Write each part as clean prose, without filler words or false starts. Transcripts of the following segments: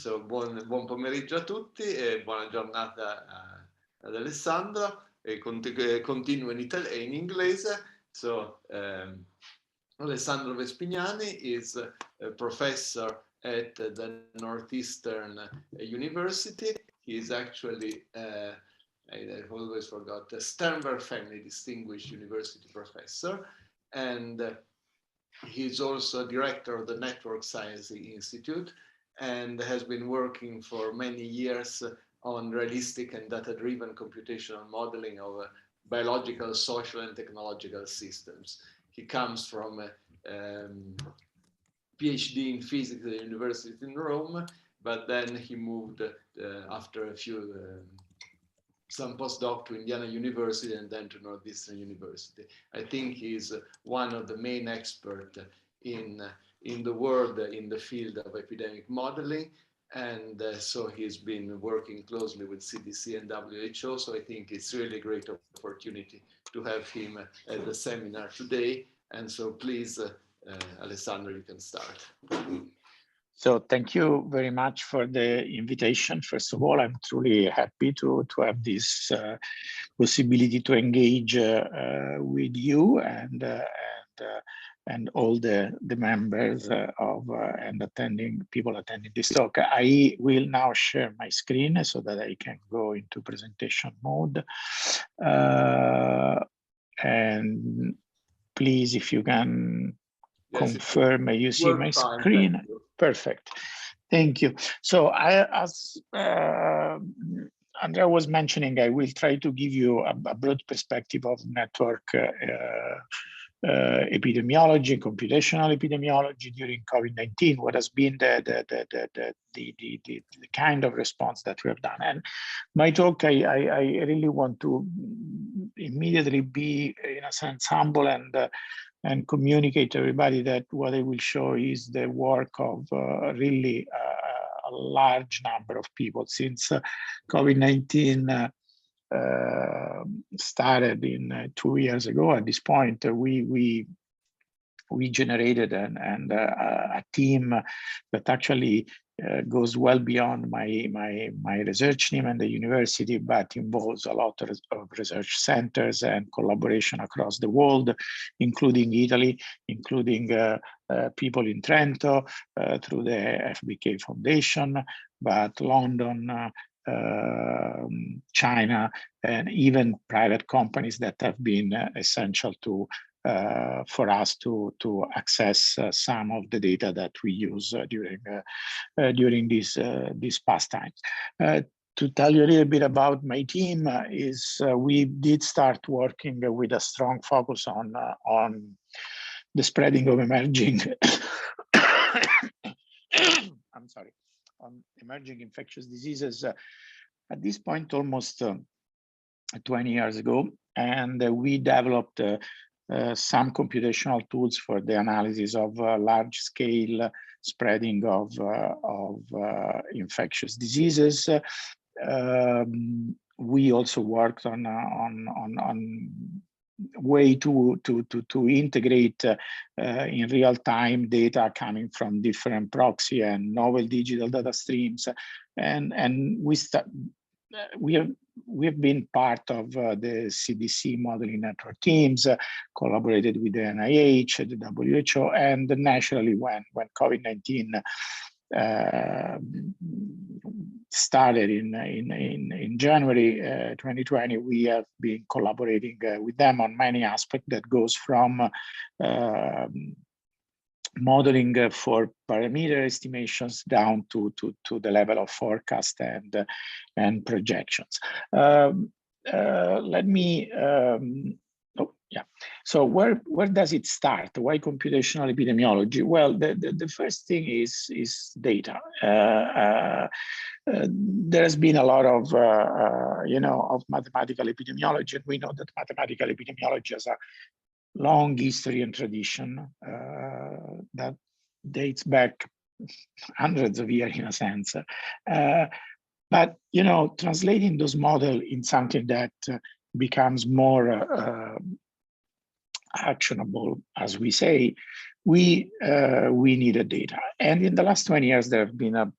So, buon pomeriggio a tutti e buona giornata ad Alessandro. E continuo in inglese. So, Alessandro Vespignani is a professor at the Northeastern University. He is actually, I've always forgot, a Sternberg Family Distinguished University Professor. And he's also director of the Network Science Institute, and has been working for many years on realistic and data-driven computational modeling of biological, social, and technological systems. He comes from a PhD in physics at the University in Rome, but then he moved after some postdoc to Indiana University and then to Northeastern University. I think he's one of the main experts in the world in the field of epidemic modeling. And so he's been working closely with CDC and WHO. So I think it's really a great opportunity to have him at the seminar today. And so please, Alessandro, you can start. So thank you very much for the invitation. First of all, I'm truly happy to have this possibility to engage with you and all the members and people attending this talk. I will now share my screen so that I can go into presentation mode. And please, if you can confirm you see my screen. Perfect. Thank you. So as Andrea was mentioning, I will try to give you a broad perspective of network epidemiology, computational epidemiology during COVID-19, what has been the kind of response that we have done. And my talk, I really want to immediately be, in a sense, humble and communicate to everybody that what I will show is the work of really a large number of people since COVID-19 started in 2 years ago. At this point, we generated a team that actually goes well beyond my research team and the university, but involves a lot of research centers and collaboration across the world, including Italy, including people in Trento through the FBK Foundation, but London, China, and even private companies that have been essential for us to access some of the data that we use during these past times. To tell you a little bit about my team we did start working with a strong focus on the spreading of emerging I'm sorry, on emerging infectious diseases at this point almost 20 years ago, and we developed some computational tools for the analysis of large-scale spreading of infectious diseases. We also worked on way to integrate in real time data coming from different proxy and novel digital data streams, and we have been part of the CDC modeling network teams, collaborated with the NIH, the WHO, and naturally when COVID-19 started in January 2020, we have been collaborating with them on many aspects that goes from modeling for parameter estimations down to the level of forecast and projections. Let me so where does it start? Why computational epidemiology? Well, the first thing is data. There has been a lot of of mathematical epidemiology, and we know that mathematical epidemiology has a long history and tradition that dates back hundreds of years in a sense. But translating those models in something that becomes more actionable, as we say, we needed data. And in the last 20 years, there have been a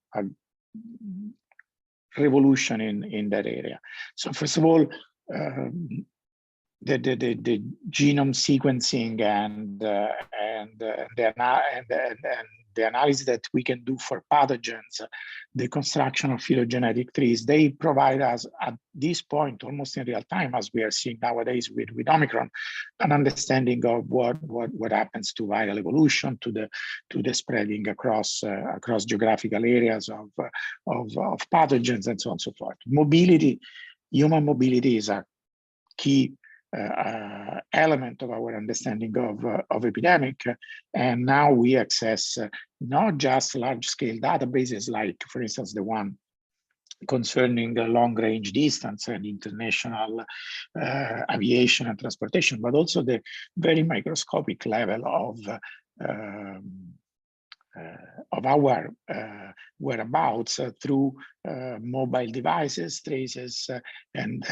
revolution in that area. So first of all, the genome sequencing and the analysis that we can do for pathogens, the construction of phylogenetic trees, they provide us at this point, almost in real time, as we are seeing nowadays with Omicron, an understanding of what happens to viral evolution, to the spreading across geographical areas of pathogens, and so on and so forth. Mobility, human mobility is a key element of our understanding of epidemic, and now we access not just large-scale databases like, for instance, the one concerning long-range distance and international aviation and transportation, but also the very microscopic level of our whereabouts through mobile devices, traces, and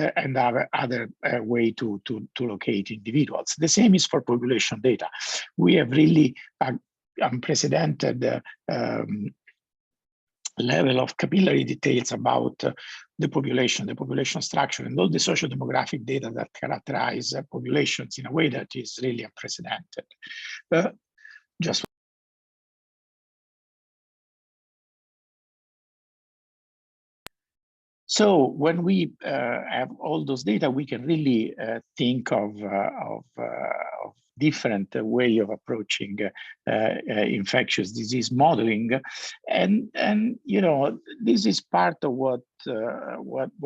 other way to locate individuals. The same is for population data. We have really unprecedented level of capillary details about the population structure, and all the socio-demographic data that characterize populations in a way that is really unprecedented. Just so when we have all those data, we can really think of different way of approaching infectious disease modeling, and you know, this is part of what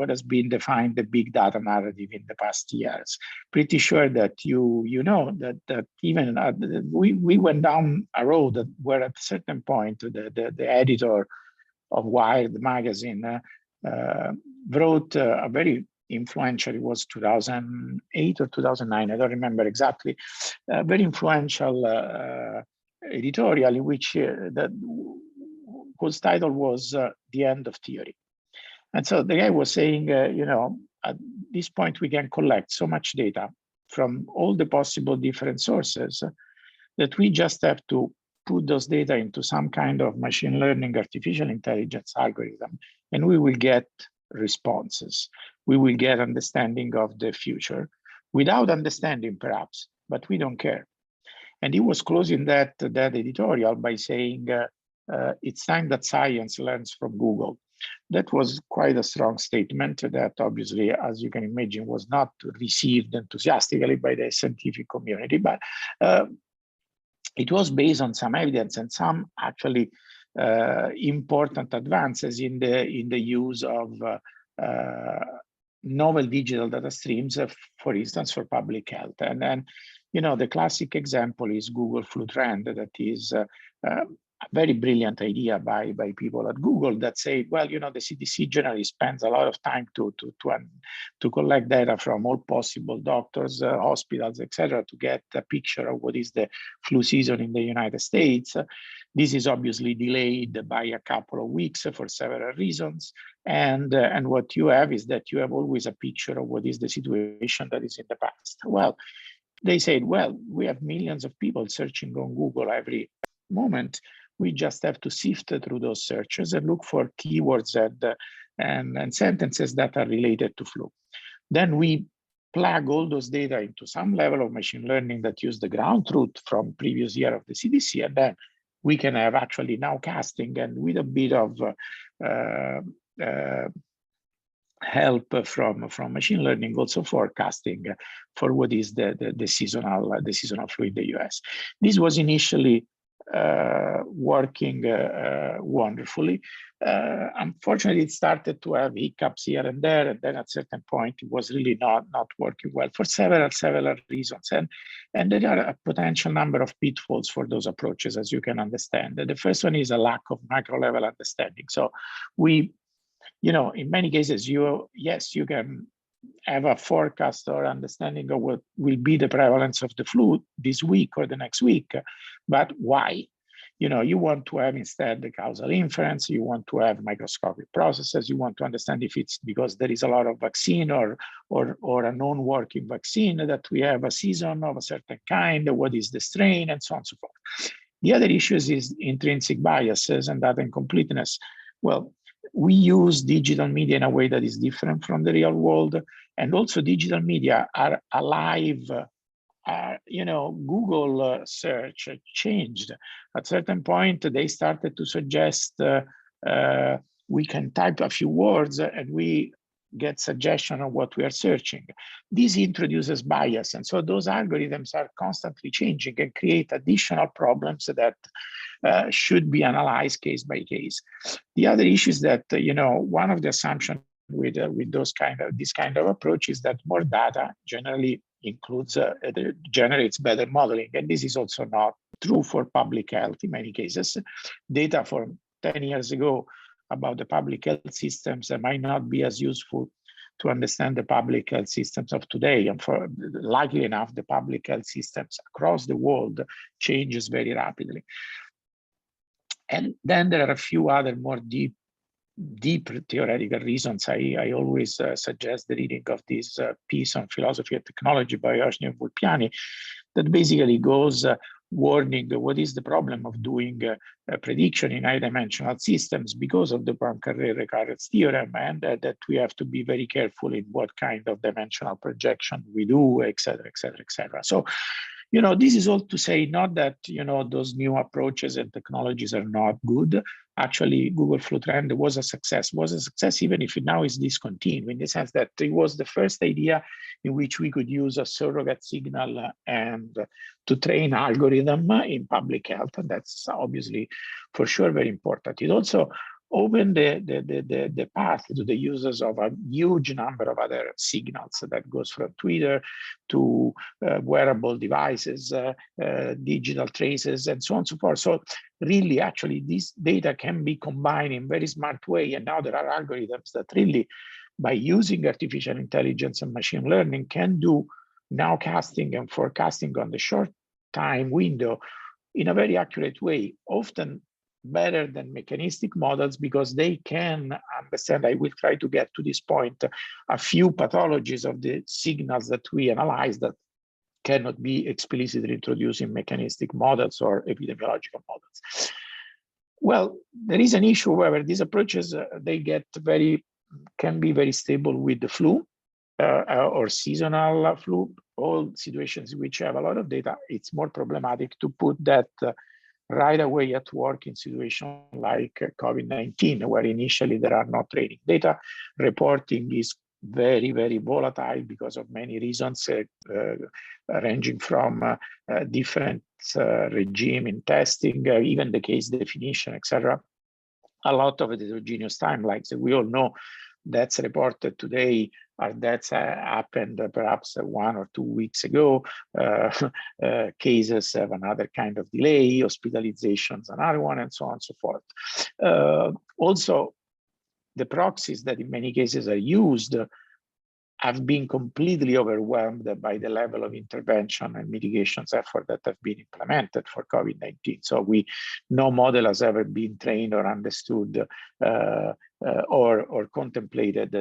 has been defined the big data narrative in the past years. Pretty sure that you know that even we went down a road that where at a certain point the editor of Wired magazine wrote a very influential, it was 2008 or 2009, I don't remember exactly, a very influential editorial in which whose title was The End of Theory. And so the guy was saying, you know, at this point we can collect so much data from all the possible different sources that we just have to put those data into some kind of machine learning, artificial intelligence algorithm, and we will get responses. We will get understanding of the future without understanding perhaps, but we don't care. And he was closing that editorial by saying, it's time that science learns from Google. That was quite a strong statement that obviously, as you can imagine, was not received enthusiastically by the scientific community, but it was based on some evidence and some actually important advances in the use of novel digital data streams, for instance, for public health. And then, you know, the classic example is Google Flu Trend, that is a very brilliant idea by people at Google that say, well, you know, the CDC generally spends a lot of time to collect data from all possible doctors, hospitals, etc., to get a picture of what is the flu season in the United States. This is obviously delayed by a couple of weeks for several reasons. And what you have is that you have always a picture of what is the situation that is in the past. Well, they said, well, we have millions of people searching on Google every moment. We just have to sift through those searches and look for keywords and sentences that are related to flu. Then we plug all those data into some level of machine learning that use the ground truth from previous year of the CDC, and then we can have actually nowcasting, and with a bit of help from machine learning, also forecasting for what is the seasonal flu in the US. This was initially working wonderfully. Unfortunately, it started to have hiccups here and there, and then at a certain point, it was really not working well for several reasons. And there are a potential number of pitfalls for those approaches, as you can understand. The first one is a lack of macro level understanding. So we, you know, in many cases, you can have a forecast or understanding of what will be the prevalence of the flu this week or the next week, but why? You know, you want to have instead the causal inference, you want to have microscopic processes, you want to understand if it's because there is a lot of vaccine or a non-working vaccine that we have a season of a certain kind, what is the strain, and so on and so forth. The other issues is intrinsic biases and data incompleteness. Well, We use digital media in a way that is different from the real world. And also digital media are alive. You know, Google search changed. At a certain point, they started to suggest we can type a few words and we get suggestion of what we are searching. This introduces bias. And so those algorithms are constantly changing and create additional problems that should be analyzed case by case. The other issue is that, you know, one of the assumptions with this kind of approach is that more data generally generates better modeling. And this is also not true for public health in many cases. Data from 10 years ago about the public health systems might not be as useful to understand the public health systems of today. And for likely enough, the public health systems across the world changes very rapidly. And then there are a few other more deep theoretical reasons. I always suggest the reading of this piece on philosophy of technology by Eugene Vulpiani that basically goes warning what is the problem of doing a prediction in high-dimensional systems because of the Poincaré recurrence theorem, and that we have to be very careful in what kind of dimensional projection we do, et cetera, et cetera, et cetera. So, you know, this is all to say not that, you know, those new approaches and technologies are not good. Actually, Google Flu Trend was a success even if it now is discontinued, in the sense that it was the first idea in which we could use a surrogate signal and to train algorithm in public health. And that's obviously for sure very important. It also opened the path to the users of a huge number of other signals that goes from Twitter to wearable devices, digital traces, and so on and so forth. So really, actually, this data can be combined in a very smart way. And now there are algorithms that really, by using artificial intelligence and machine learning, can do nowcasting and forecasting on the short time window in a very accurate way, often better than mechanistic models because they can understand, I will try to get to this point, a few pathologies of the signals that we analyze that cannot be explicitly introduced in mechanistic models or epidemiological models. Well, there is an issue, however, these approaches, can be very stable with the flu or seasonal flu, all situations in which have a lot of data. It's more problematic to put that right away at work in situations like COVID-19, where initially there are no training data. Reporting is very, very volatile because of many reasons, ranging from different regime in testing, even the case definition, etc. A lot of heterogeneous timelines. We all know that's reported today are deaths happened perhaps 1 or 2 weeks ago. Cases have another kind of delay, hospitalizations another one, and so on and so forth. Also, the proxies that in many cases are used have been completely overwhelmed by the level of intervention and mitigations effort that have been implemented for COVID-19. So no model has ever been trained or understood or contemplated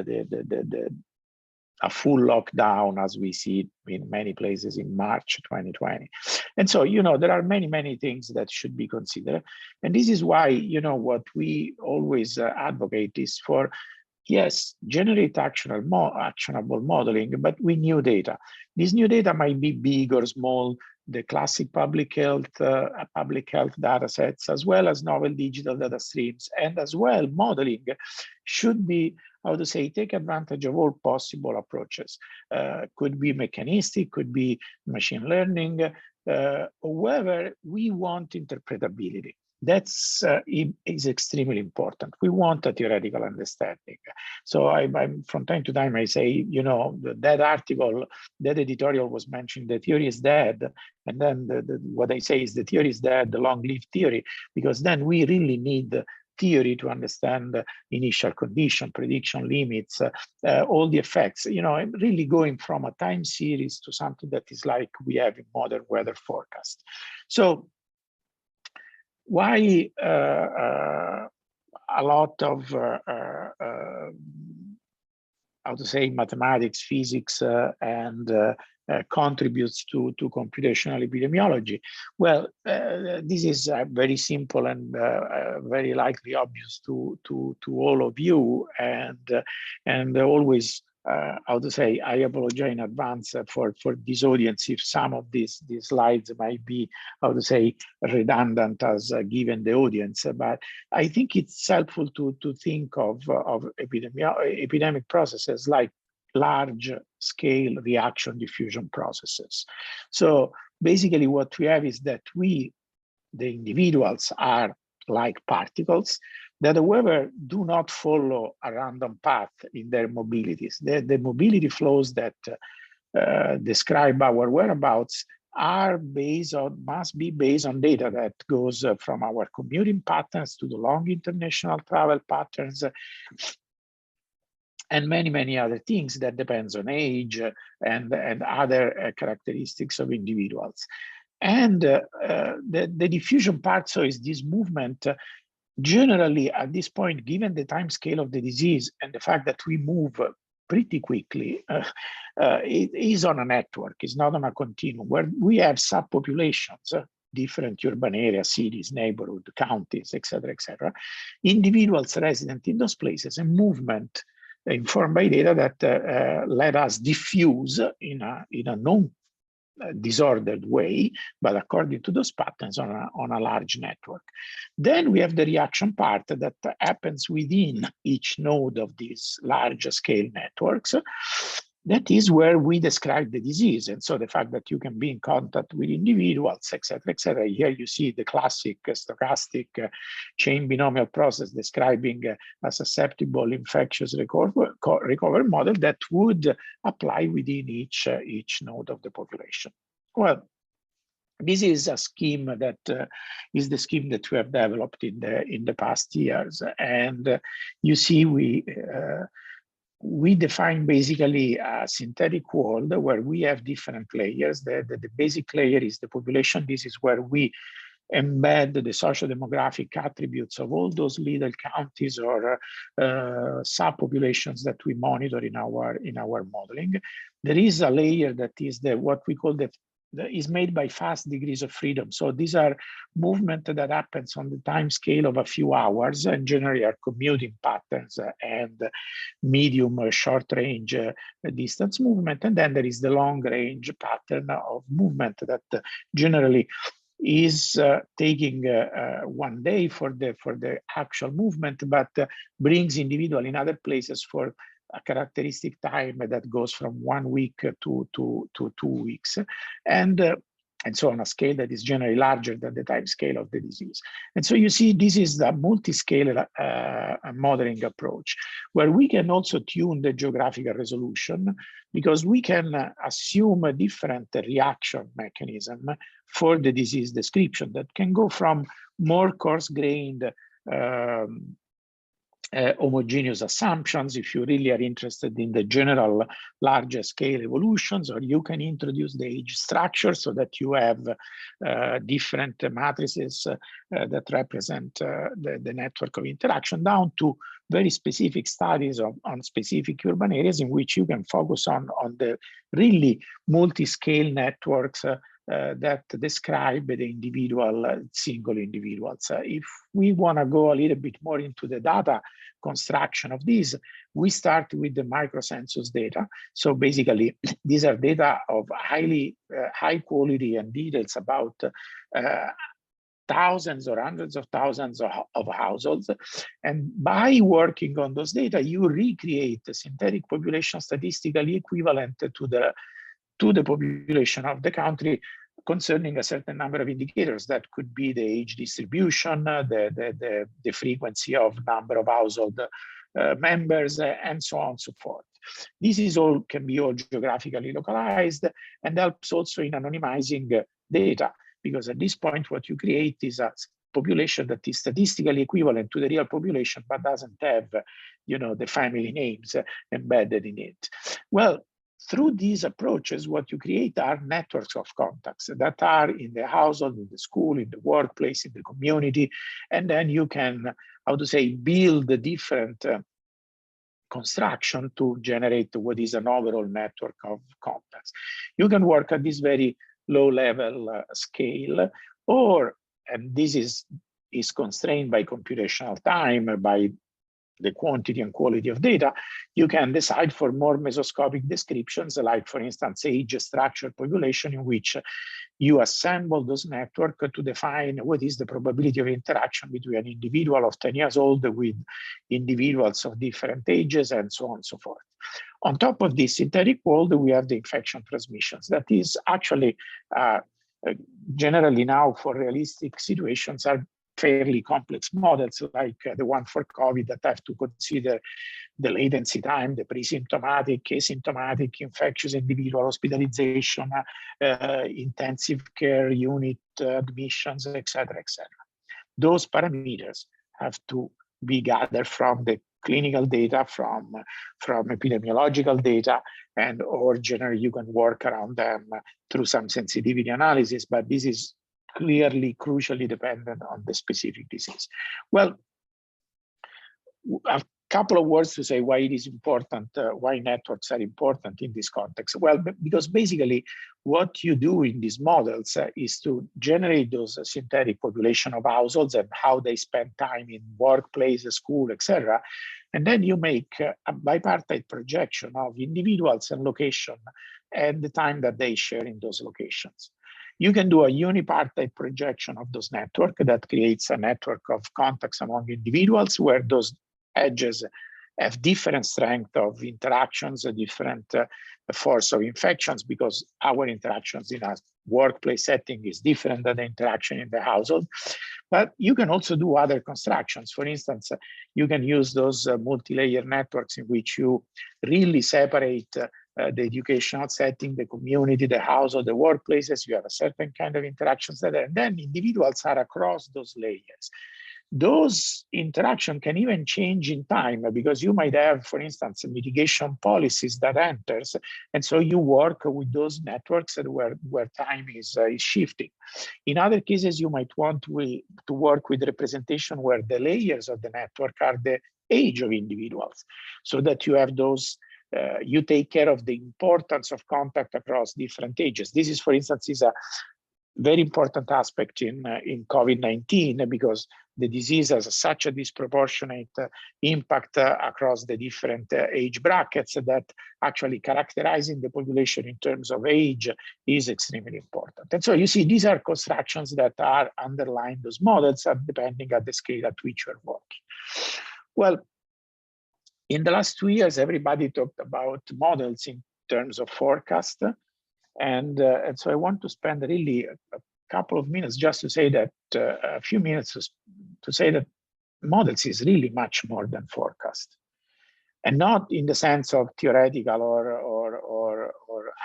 a full lockdown as we see in many places in March 2020. And so, you know, there are many, many things that should be considered. And this is why, you know, what we always advocate is for, yes, generate actionable modeling, but with new data. This new data might be big or small, the classic public health data sets, as well as novel digital data streams, and as well modeling should be, how to say, take advantage of all possible approaches. Could be mechanistic, could be machine learning, however, we want interpretability. That's is extremely important. We want a theoretical understanding. So I'm from time to time, I say, you know, that article, that editorial was mentioned, the theory is dead. And then what I say is the theory is dead, the long-lived theory, because then we really need theory to understand initial condition, prediction limits, all the effects, you know, really going from a time series to something that is like we have in modern weather forecast. So why a lot of, how to say, mathematics, physics, and contributes to computational epidemiology? Well, this is very simple and very likely obvious to all of you, and always how to say, I apologize in advance for this audience if some of these slides might be, how to say, redundant as given the audience, but I think it's helpful to think of epidemic processes like large scale reaction diffusion processes. So basically what we have is that we, the individuals, are like particles that, however, do not follow a random path in their mobilities. The mobility flows that describe our whereabouts are based on, must be based on data that goes from our commuting patterns to the long international travel patterns, and many other things that depends on age and other characteristics of individuals. And the diffusion part, so is this movement generally at this point, given the time scale of the disease and the fact that we move pretty quickly, it is on a network, it's not on a continuum, where we have subpopulations, different urban areas, cities, neighborhood, counties, etc., individuals resident in those places, and movement informed by data that let us diffuse in a non-disordered way, but according to those patterns on a large network. Then we have the reaction part that happens within each node of these large scale networks. That is where we describe the disease. And so the fact that you can be in contact with individuals, etc. Here you see the classic stochastic chain binomial process describing a susceptible infectious recovery model that would apply within each node of the population. Well, this is a scheme that is the scheme that we have developed in the past years. And you see we define basically a synthetic world where we have different layers. The basic layer is the population. This is where we embed the socio-demographic attributes of all those little counties or subpopulations that we monitor in our modeling. There is a layer that is what we call is made by fast degrees of freedom. So these are movement that happens on the time scale of a few hours, and generally are commuting patterns and medium or short range distance movement. And then there is the long range pattern of movement that generally is taking 1 day for the actual movement, but brings individual in other places for a characteristic time that goes from 1 week to 2 weeks, and so on a scale that is generally larger than the time scale of the disease. And so you see, this is the multi-scale modeling approach, where we can also tune the geographical resolution, because we can assume a different reaction mechanism for the disease description that can go from more coarse-grained homogeneous assumptions, if you really are interested in the general larger scale evolutions, or you can introduce the age structure so that you have different matrices that represent the network of interaction, down to very specific studies on specific urban areas in which you can focus on the really multi-scale networks that describe the individual, single individuals. If we want to go a little bit more into the data construction of these, we start with the microcensus data. So basically, these are data of high quality and details about thousands or hundreds of thousands of households. And by working on those data, you recreate a synthetic population statistically equivalent to the population of the country concerning a certain number of indicators that could be the age distribution, the frequency of number of household members, and so on and so forth. This is all can be all geographically localized, and helps also in anonymizing data, because at this point what you create is a population that is statistically equivalent to the real population, but doesn't have, the family names embedded in it. Well, through these approaches, what you create are networks of contacts that are in the household, in the school, in the workplace, in the community, and then you can, build different construction to generate what is an overall network of contacts. You can work at this very low level scale, or, and this is constrained by computational time, by the quantity and quality of data, you can decide for more mesoscopic descriptions, like for instance, age structure population, in which you assemble those networks to define what is the probability of interaction between an individual of 10 years old with individuals of different ages, and so on and so forth. On top of this synthetic world, we have the infection transmissions. That is actually generally now for realistic situations are fairly complex models, like the one for COVID, that have to consider the latency time, the pre-symptomatic, asymptomatic, infectious individual hospitalization, intensive care unit admissions, etc., etc. Those parameters have to be gathered from the clinical data, from epidemiological data, and or generally you can work around them through some sensitivity analysis, but this is clearly, crucially dependent on the specific disease. Well, a couple of words to say why it is important, why networks are important in this context. Well, because basically what you do in these models is to generate those synthetic population of households and how they spend time in workplace, school, etc. And then you make a bipartite projection of individuals and location and the time that they share in those locations. You can do a unipartite projection of those networks that creates a network of contacts among individuals where those edges have different strength of interactions, a different force of infections, because our interactions in a workplace setting is different than the interaction in the household. But you can also do other constructions. For instance, you can use those multi-layer networks in which you really separate the educational setting, the community, the household, the workplaces. You have a certain kind of interactions there, and then individuals are across those layers. Those interactions can even change in time, because you might have, for instance, mitigation policies that enters, and so you work with those networks where time is shifting. In other cases, you might want to work with representation where the layers of the network are the age of individuals, so that you have those. You take care of the importance of contact across different ages. This is, for instance, is a very important aspect in COVID-19, because the disease has such a disproportionate impact across the different age brackets that actually characterizing the population in terms of age is extremely important. And so you see, these are constructions that are underlying those models, depending on the scale at which you're working. Well, in the last 2 years, everybody talked about models in terms of forecast. And so I want to spend really a couple of minutes just to say that, a few minutes to say that models is really much more than forecast. And not in the sense of theoretical or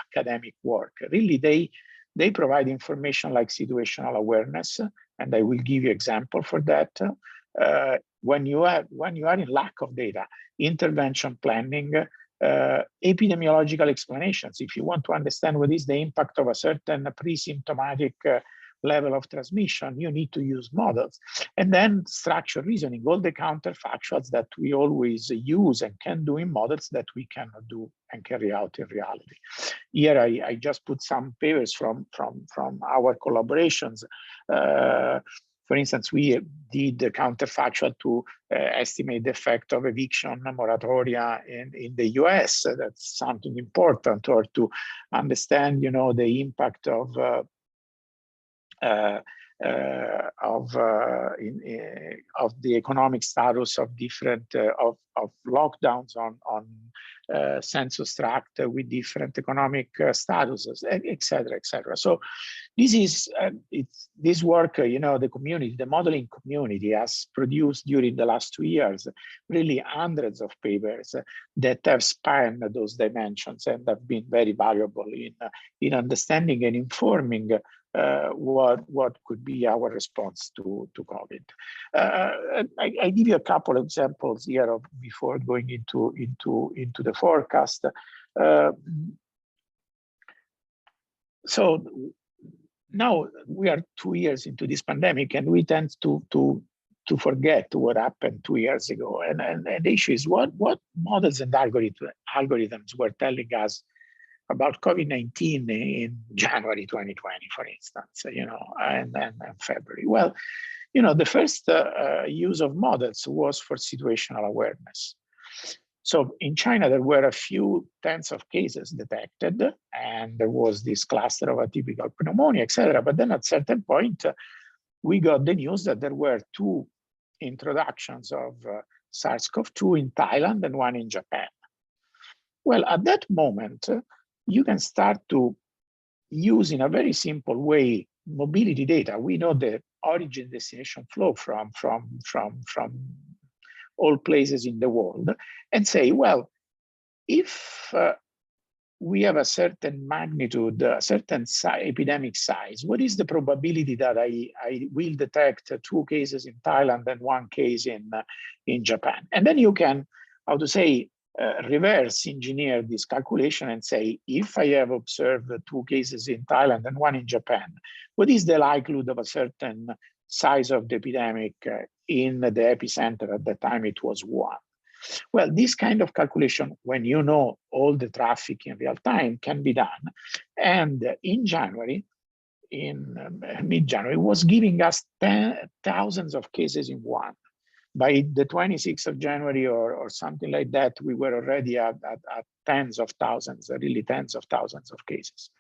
academic work. Really, they provide information like situational awareness, and I will give you example for that. When you are in lack of data, intervention planning, epidemiological explanations. If you want to understand what is the impact of a certain pre-symptomatic level of transmission, you need to use models. And then structured reasoning, all the counterfactuals that we always use and can do in models that we cannot do and carry out in reality. Here I just put some papers from our collaborations. For instance, we did the counterfactual to estimate the effect of eviction moratoria in the US. That's something important, or to understand, the impact of the economic status of different of lockdowns on census tract with different economic statuses, et cetera. So this is this work, the community, the modeling community has produced during the last 2 years really hundreds of papers that have spanned those dimensions and have been very valuable in understanding and informing what could be our response to COVID. I give you a couple of examples here before going into the forecast. So now we are 2 years into this pandemic, and we tend to to forget what happened 2 years ago. And the issue is what models and algorithms were telling us about COVID-19 in January 2020, for instance, and February. Well, the first use of models was for situational awareness. So in China, there were a few tens of cases detected, and there was this cluster of atypical pneumonia, etc. But then at a certain point, we got the news that there were 2 introductions of SARS-CoV-2 in Thailand and 1 in Japan. Well, at that moment, you can start to use in a very simple way mobility data. We know the origin destination flow from all places in the world, and say, well, if we have a certain magnitude, a certain epidemic size, what is the probability that I will detect 2 cases in Thailand and 1 case in Japan? And then you can, reverse engineer this calculation and say, if I have observed 2 cases in Thailand and 1 in Japan, what is the likelihood of a certain size of the epidemic in the epicenter? At the time it was 1. Well, this kind of calculation, when you know all the traffic in real time, can be done. And in January, in mid-January, was giving us thousands of cases in 1. By the 26th of January or something like that, we were already at tens of thousands, really tens of thousands of cases.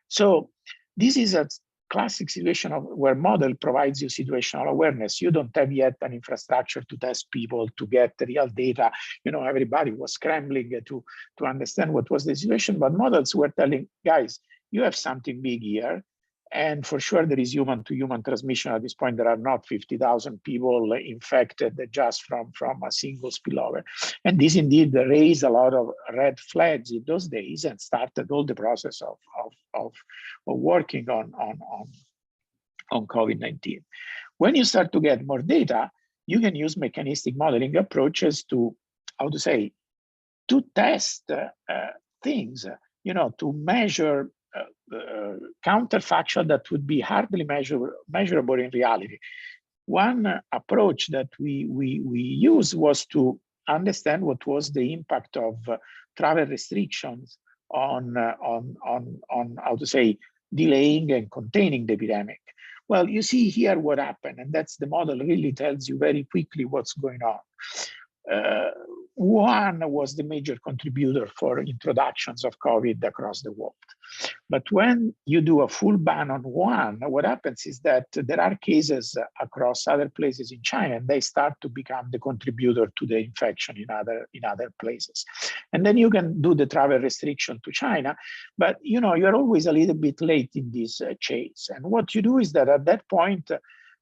So this is a classic situation of where model provides you situational awareness. You don't have yet an infrastructure to test people, to get real data. Everybody was scrambling to understand what was the situation, but models were telling, guys, you have something big here. And for sure, there is human-to-human transmission. At this point, there are not 50,000 people infected just from a single spillover. And this indeed raised a lot of red flags in those days and started all the process of working on COVID-19. When you start to get more data, you can use mechanistic modeling approaches to, to test things, to measure counterfactual that would be hardly measurable in reality. One approach that we used was to understand what was the impact of travel restrictions on delaying and containing the epidemic. Well, you see here what happened, and that's the model really tells you very quickly what's going on. Wuhan was the major contributor for introductions of COVID across the world. But when you do a full ban on Wuhan, what happens is that there are cases across other places in China, and they start to become the contributor to the infection in other places. And then you can do the travel restriction to China, but you're always a little bit late in this chase. And what you do is that at that point,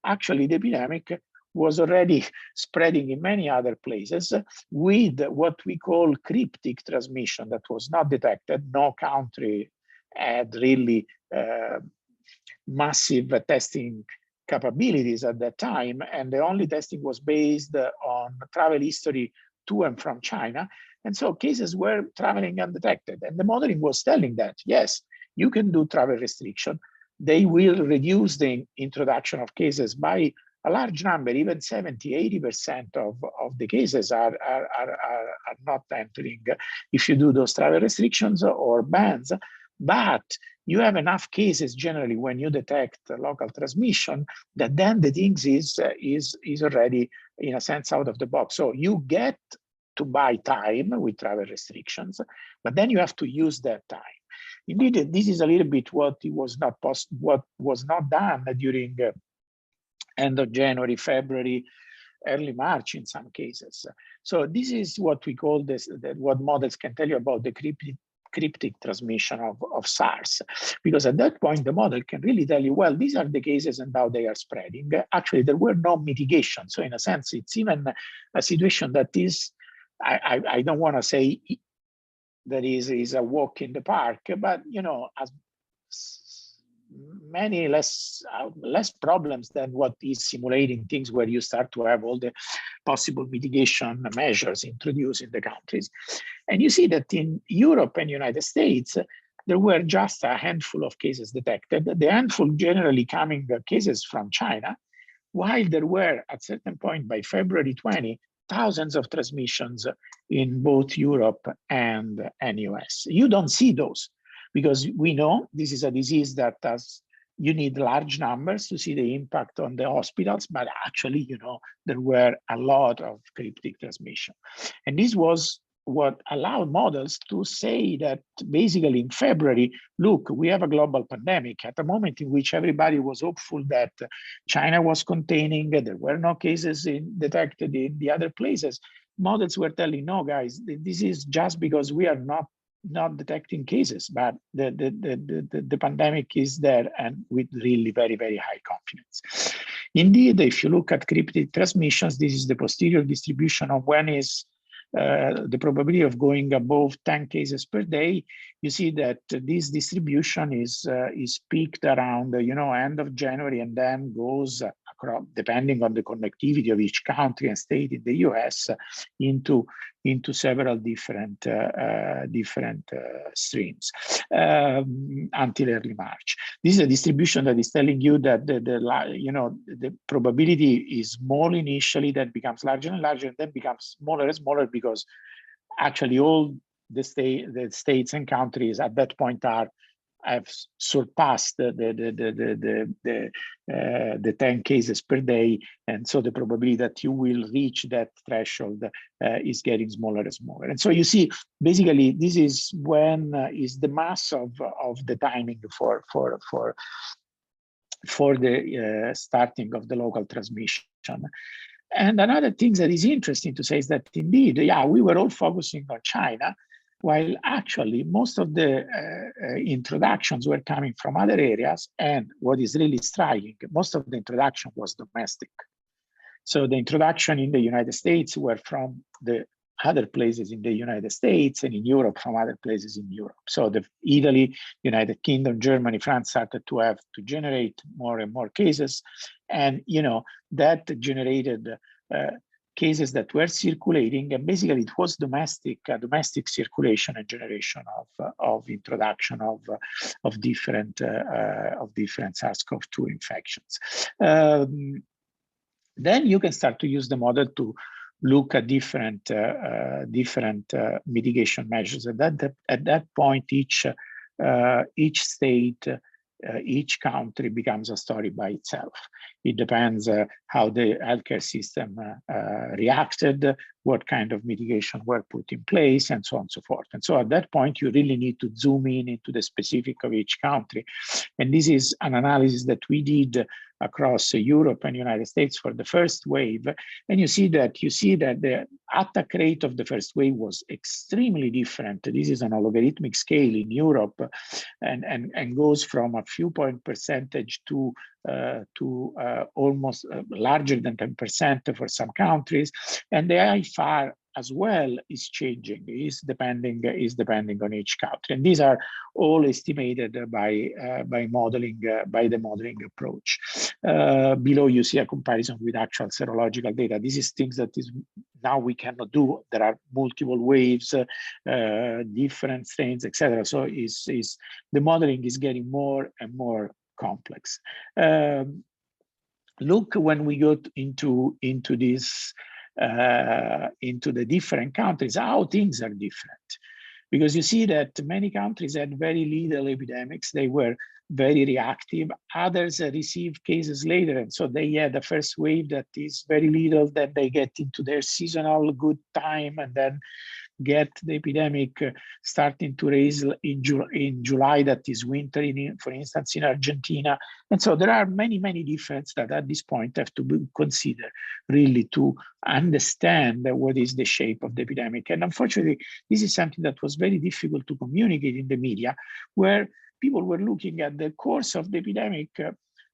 actually the epidemic was already spreading in many other places with what we call cryptic transmission that was not detected. No country had really massive testing capabilities at that time, and the only testing was based on travel history to and from China. And so cases were traveling undetected, and the modeling was telling that, yes, you can do travel restriction. They will reduce the introduction of cases by a large number, even 70–80% of the cases are not entering if you do those travel restrictions or bans. But you have enough cases generally when you detect local transmission that then the things is already in a sense out of the box. So you get to buy time with travel restrictions, but then you have to use that time. Indeed, this is a little bit what was not done during end of January, February, early March in some cases. So this is what we call what models can tell you about the cryptic transmission of SARS. Because at that point, the model can really tell you, well, these are the cases and how they are spreading. Actually, there were no mitigation. So in a sense, it's even a situation that is, I don't want to say that is a walk in the park, but as many less problems than what is simulating things where you start to have all the possible mitigation measures introduced in the countries. And you see that in Europe and United States, there were just a handful of cases detected. The handful generally coming cases from China, while there were at certain point by February 20, thousands of transmissions in both Europe and US. You don't see those because we know this is a disease that you need large numbers to see the impact on the hospitals, but actually, there were a lot of cryptic transmission. And this was what allowed models to say that basically in February, look, we have a global pandemic at a moment in which everybody was hopeful that China was containing, there were no cases detected in the other places. Models were telling, no, guys, this is just because we are not detecting cases, but the pandemic is there and with really very, very high confidence. Indeed, if you look at cryptic transmissions, this is the posterior distribution of when is the probability of going above 10 cases per day. You see that this distribution is peaked around end of January and then goes across, depending on the connectivity of each country and state in the US, into several different streams until early March. This is a distribution that is telling you that the probability is small initially, then becomes larger and larger, and then becomes smaller and smaller because actually all the states and countries at that point have surpassed the 10 cases per day, and so the probability that you will reach that threshold is getting smaller and smaller. And so you see, basically, this is when is the mass of the timing for the starting of the local transmission. And another thing that is interesting to say is that indeed, we were all focusing on China, while actually most of the introductions were coming from other areas. And what is really striking, most of the introduction was domestic. So the introduction in the United States were from the other places in the United States, and in Europe from other places in Europe. So Italy, United Kingdom, Germany, France started to generate more and more cases. And that generated cases that were circulating, and basically it was domestic circulation and generation of introduction of different SARS-CoV-2 infections. Then you can start to use the model to look at different mitigation measures. At that point, each state, each country becomes a story by itself. It depends how the healthcare system reacted, what kind of mitigation were put in place, and so on and so forth. And so at that point, you really need to zoom in into the specific of each country. And this is an analysis that we did across Europe and United States for the first wave. And you see that the attack rate of the first wave was extremely different. This is on a logarithmic scale in Europe, and goes from a few point percentage to almost larger than 10% for some countries. And the IFR as well is changing, is depending on each country. And these are all estimated by the modeling approach. Below you see a comparison with actual serological data. This is things that now we cannot do. There are multiple waves, different strains, etc. So the modeling is getting more and more complex. Look, when we go into this, into the different countries, how things are different. Because you see that many countries had very little epidemics. They were very reactive. Others received cases later. And so they had the first wave that is very little, then they get into their seasonal good time, and then get the epidemic starting to raise in July, that is winter, for instance, in Argentina. And so there are many, many differences that at this point have to be considered really to understand what is the shape of the epidemic. And unfortunately, this is something that was very difficult to communicate in the media, where people were looking at the course of the epidemic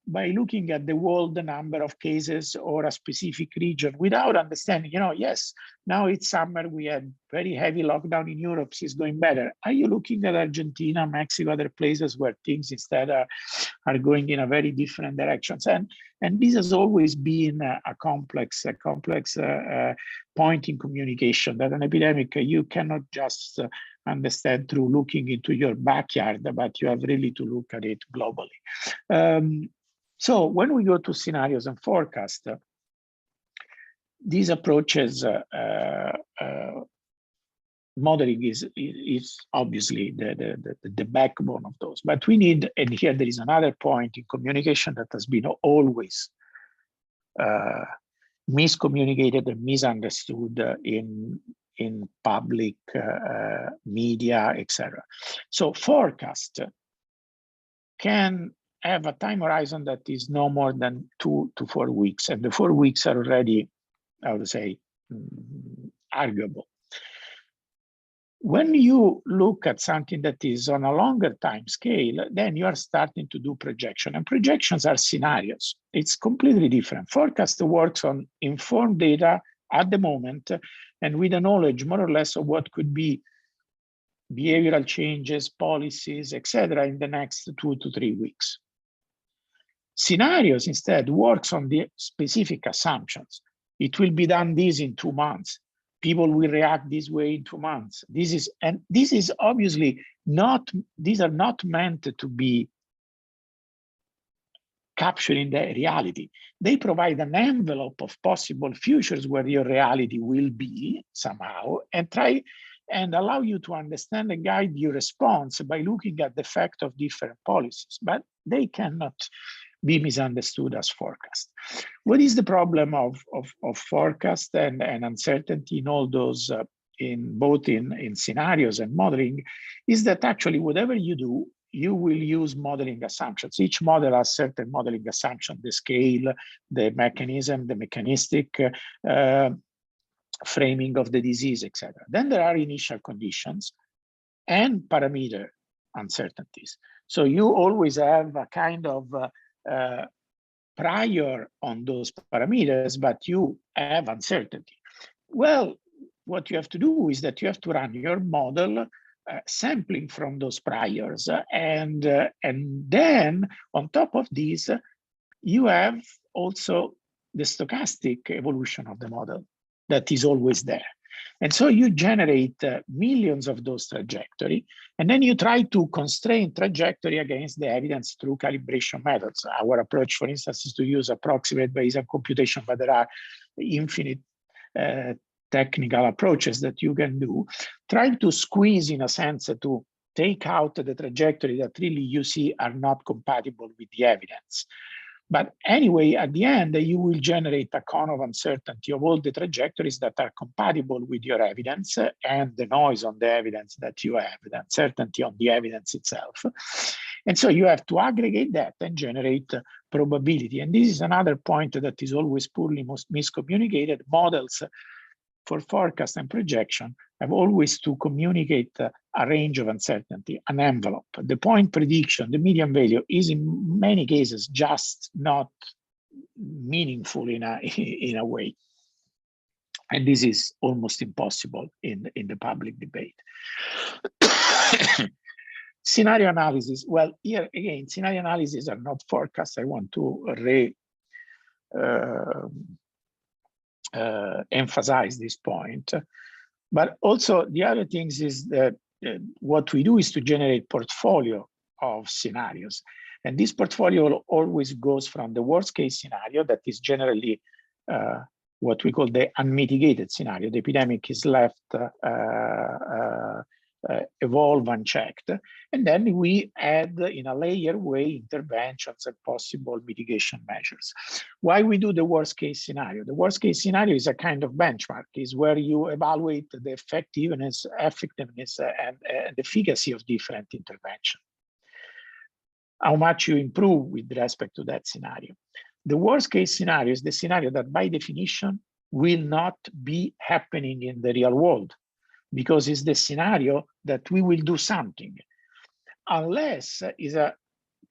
by looking at the world number of cases or a specific region without understanding, yes, now it's summer, we had very heavy lockdown in Europe, so it's going better. Are you looking at Argentina, Mexico, other places where things instead are going in a very different directions? And this has always been a complex point in communication, that an epidemic, you cannot just understand through looking into your backyard, but you have really to look at it globally. So when we go to scenarios and forecast, these approaches, modeling is obviously the backbone of those. But we need, and here there is another point in communication that has been always miscommunicated and misunderstood in public media, etc. So forecast can have a time horizon that is no more than 2 to 4 weeks, and the 4 weeks are already, I would say, arguable. When you look at something that is on a longer time scale, then you are starting to do projection, and projections are scenarios. It's completely different. Forecast works on informed data at the moment and with a knowledge more or less of what could be behavioral changes, policies, etc. in the next 2 to 3 weeks. Scenarios instead works on the specific assumptions. It will be done this in 2 months. People will react this way in 2 months. This is obviously not, these are not meant to be capturing the reality. They provide an envelope of possible futures where your reality will be somehow, and try and allow you to understand and guide your response by looking at the effect of different policies, but they cannot be misunderstood as forecast. What is the problem of forecast and uncertainty in all those, both in scenarios and modeling, is that actually whatever you do, you will use modeling assumptions. Each model has certain modeling assumptions, the scale, the mechanism, the mechanistic framing of the disease, etc. Then there are initial conditions and parameter uncertainties. So you always have a kind of prior on those parameters, but you have uncertainty. Well, what you have to do is that you have to run your model sampling from those priors, and then on top of this, you have also the stochastic evolution of the model that is always there. And so you generate millions of those trajectory, and then you try to constrain trajectory against the evidence through calibration methods. Our approach, for instance, is to use approximate Bayesian computation, but there are infinite technical approaches that you can do, trying to squeeze, in a sense, to take out the trajectory that really you see are not compatible with the evidence. But anyway, at the end, you will generate a cone of uncertainty of all the trajectories that are compatible with your evidence and the noise on the evidence that you have, the uncertainty on the evidence itself. And so you have to aggregate that and generate probability. And this is another point that is always poorly miscommunicated. Models for forecast and projection have always to communicate a range of uncertainty, an envelope. The point prediction, the median value, is in many cases just not meaningful in a way. And this is almost impossible in the public debate. Scenario analysis. Well, here again, scenario analysis are not forecasts. I want to emphasize this point. But also the other things is that what we do is to generate portfolio of scenarios. And this portfolio always goes from the worst case scenario that is generally what we call the unmitigated scenario. The epidemic is left evolve unchecked. And then we add in a layer way interventions and possible mitigation measures. Why we do the worst case scenario? The worst case scenario is a kind of benchmark, is where you evaluate the effectiveness and efficacy of different interventions. How much you improve with respect to that scenario. The worst case scenario is the scenario that by definition will not be happening in the real world, because it's the scenario that we will do something, unless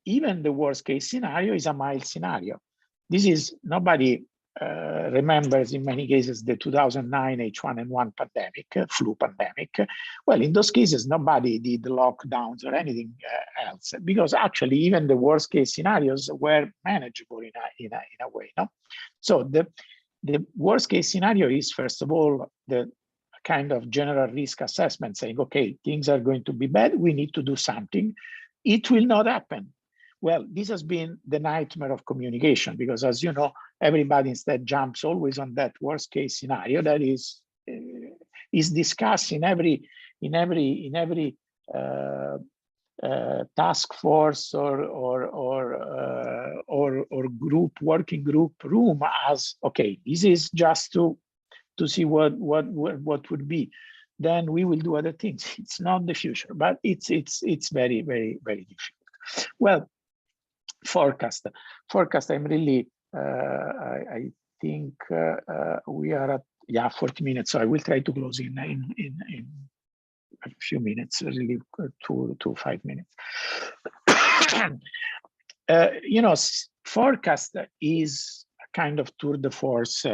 even the worst case scenario is a mild scenario. This is, nobody remembers in many cases the 2009 H1N1 pandemic, flu pandemic. Well, in those cases, nobody did lockdowns or anything else, because actually even the worst case scenarios were manageable in a way. No? So the worst case scenario is, first of all, the kind of general risk assessment saying, okay, things are going to be bad, we need to do something. It will not happen. well, this has been the nightmare of communication, because as you know, everybody instead jumps always on that worst case scenario that is discussed in every task force or group, working group room as, okay, this is just to see what would be, then we will do other things. It's not the future, but it's very, very, very difficult. Well, forecast. I'm really, I think we are at, yeah, 40 minutes. So I will try to close in a few minutes, really 2 to 5 minutes. You know, forecast is a kind of tour de force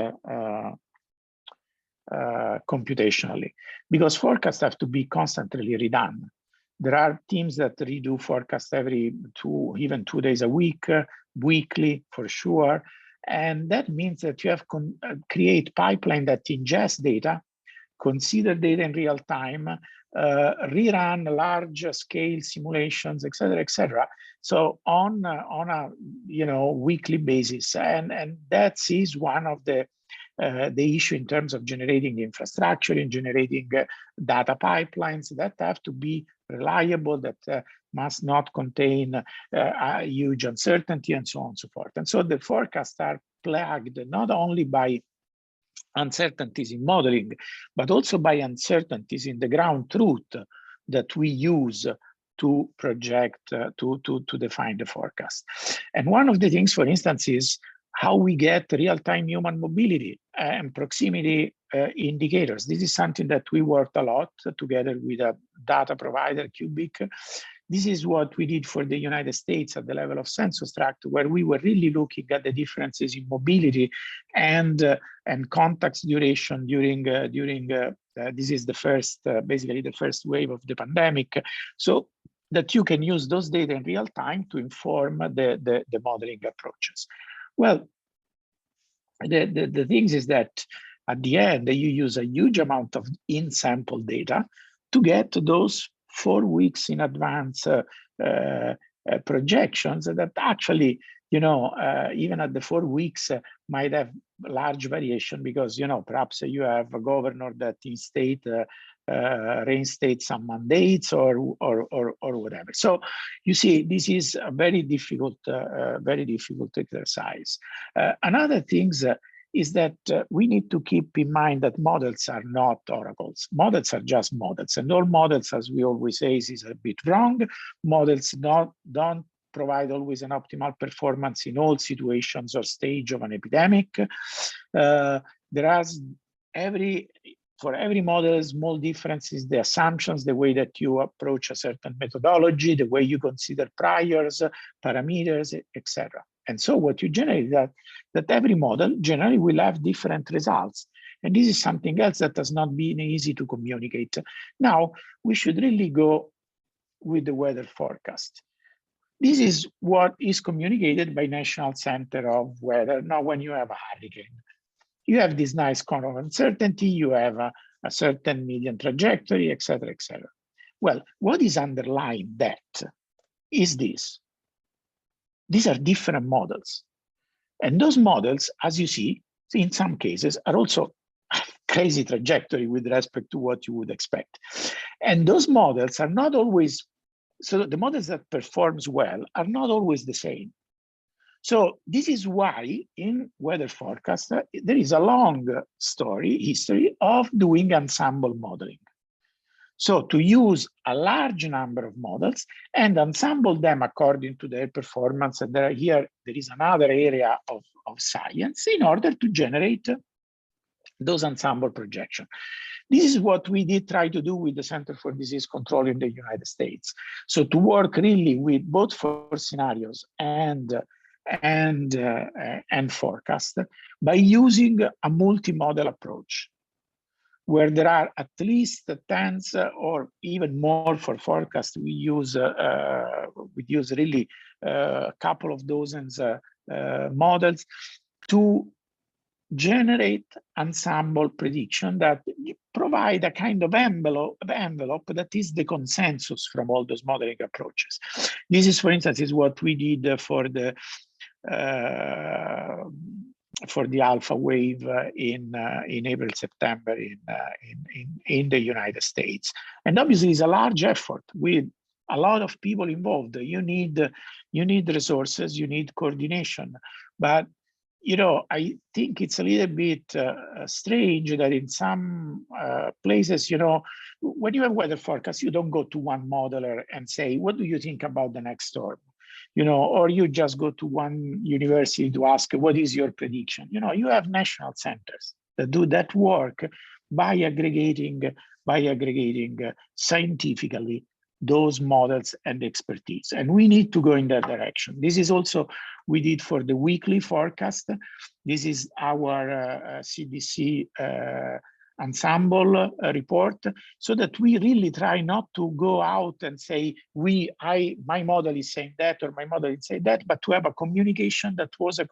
computationally, because forecasts have to be constantly redone. There are teams that redo forecasts every even 2 days a week, weekly for sure. And that means that you have create pipeline that ingest data, consider data in real time, rerun large scale simulations, et cetera, so on a weekly basis, and that is one of the issue in terms of generating infrastructure and generating data pipelines that have to be reliable, that must not contain a huge uncertainty, and so on and so forth. And so the forecasts are plagued not only by uncertainties in modeling, but also by uncertainties in the ground truth that we use to project, to define the forecast. And one of the things, for instance, is how we get real-time human mobility and proximity indicators. This is something that we worked a lot together with a data provider, Cubic. This is what we did for the United States at the level of census tract, where we were really looking at the differences in mobility and contacts duration during this is the first, basically the first wave of the pandemic, so that you can use those data in real time to inform the modeling approaches. Well, the things is that at the end, you use a huge amount of in-sample data to get those 4 weeks in advance projections that actually, even at the 4 weeks might have large variation, because, perhaps you have a governor that in state reinstates some mandates or whatever. So you see, this is a very difficult exercise. Another thing is that we need to keep in mind that models are not oracles. Models are just models, and all models, as we always say, is a bit wrong. Models don't provide always an optimal performance in all situations or stage of an epidemic. For every model, small differences, the assumptions, the way that you approach a certain methodology, the way you consider priors, parameters, etc. And so what you generate is that every model generally will have different results. And this is something else that has not been easy to communicate. Now, we should really go with the weather forecast. This is what is communicated by National Center of Weather. Now, when you have a hurricane, you have this nice kind of uncertainty, you have a certain median trajectory, et cetera, et cetera. Well, what is underlying that is this. These are different models. And those models, as you see, in some cases are also crazy trajectory with respect to what you would expect. And those models are not always, so the models that performs well are not always the same. So this is why in weather forecast, there is a long history of doing ensemble modeling. So to use a large number of models and ensemble them according to their performance. And there is another area of science in order to generate those ensemble projections. This is what we did try to do with the Center for Disease Control in the United States. So to work really with both for scenarios and forecast by using a multi-model approach, where there are at least tens or even more for forecast. We use really a couple of dozens models to generate ensemble prediction that provide a kind of envelope that is the consensus from all those modeling approaches. This is, for instance, is what we did for the alpha wave in April, September in the United States. And obviously it's a large effort with a lot of people involved. You need resources, you need coordination, but I think it's a little bit strange that in some places, when you have weather forecasts, you don't go to one modeler and say, what do you think about the next storm? Or you just go to one university to ask, what is your prediction? You have national centers that do that work by aggregating scientifically those models and expertise. And we need to go in that direction. This is also we did for the weekly forecast. This is our CDC ensemble report, so that we really try not to go out and say, my model is saying that, or my model is saying that, but to have a communication that was an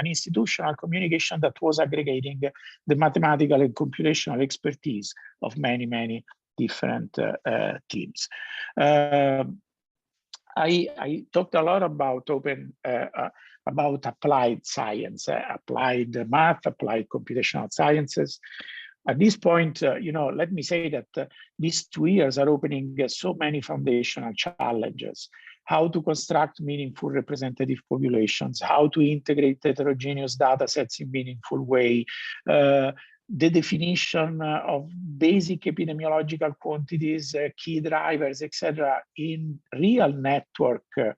institutional communication that was aggregating the mathematical and computational expertise of many, many different teams. I talked a lot about about applied science, applied math, applied computational sciences. At this point, let me say that these 2 years are opening so many foundational challenges. How to construct meaningful representative populations, how to integrate heterogeneous data sets in meaningful way, the definition of basic epidemiological quantities, key drivers, etc., in real network and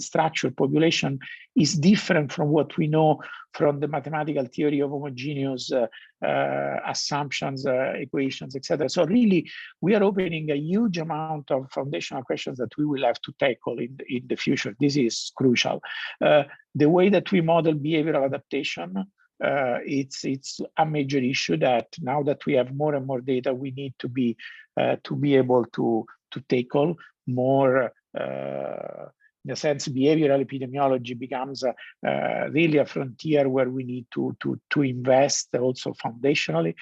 structured population is different from what we know from the mathematical theory of homogeneous assumptions, equations, etc. So really, we are opening a huge amount of foundational questions that we will have to tackle in the future. This is crucial. The way that we model behavioral adaptation, it's a major issue that now that we have more and more data, we need to be able to tackle more. In a sense, behavioral epidemiology becomes really a frontier where we need to invest also foundationally.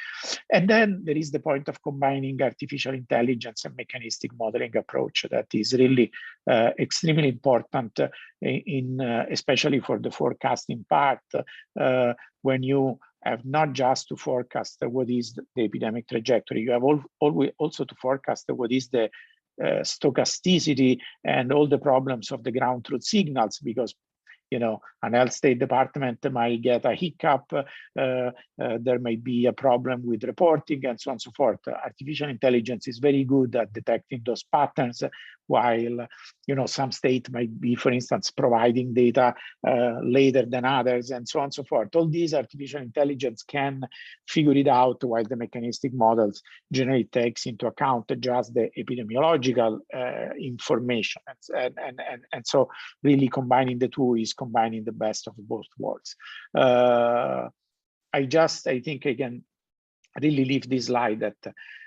And then there is the point of combining artificial intelligence and mechanistic modeling approach that is really extremely important especially for the forecasting part, when you have not just to forecast what is the epidemic trajectory, you have also to forecast what is the stochasticity and all the problems of the ground truth signals, because an health state department might get a hiccup, there might be a problem with reporting, and so on and so forth. Artificial intelligence is very good at detecting those patterns, while some state might be, for instance, providing data later than others, and so on and so forth. All these artificial intelligence can figure it out, while the mechanistic models generally takes into account just the epidemiological information, and so really combining the two is combining the best of both worlds. I think I can really leave this slide that